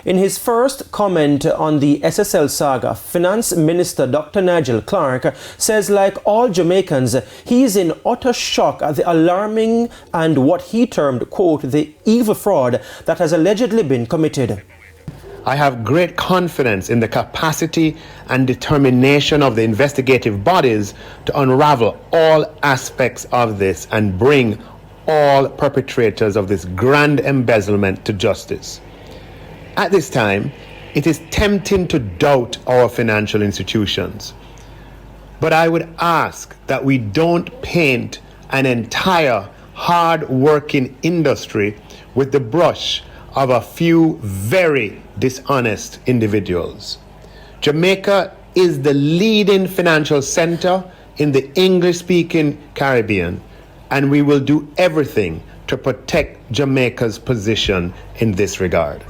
In his first comment on the SSL saga, Finance Minister Dr. Nigel Clarke says, like all Jamaicans, he is in utter shock at the alarming and what he termed, quote, the evil fraud that has allegedly been committed. I have great confidence in the capacity and determination of the investigative bodies to unravel all aspects of this and bring all perpetrators of this grand embezzlement to justice. At this time, it is tempting to doubt our financial institutions. But I would ask that we don't paint an entire hard-working industry with the brush of a few very dishonest individuals. Jamaica is the leading financial center in the English-speaking Caribbean, and we will do everything to protect Jamaica's position in this regard.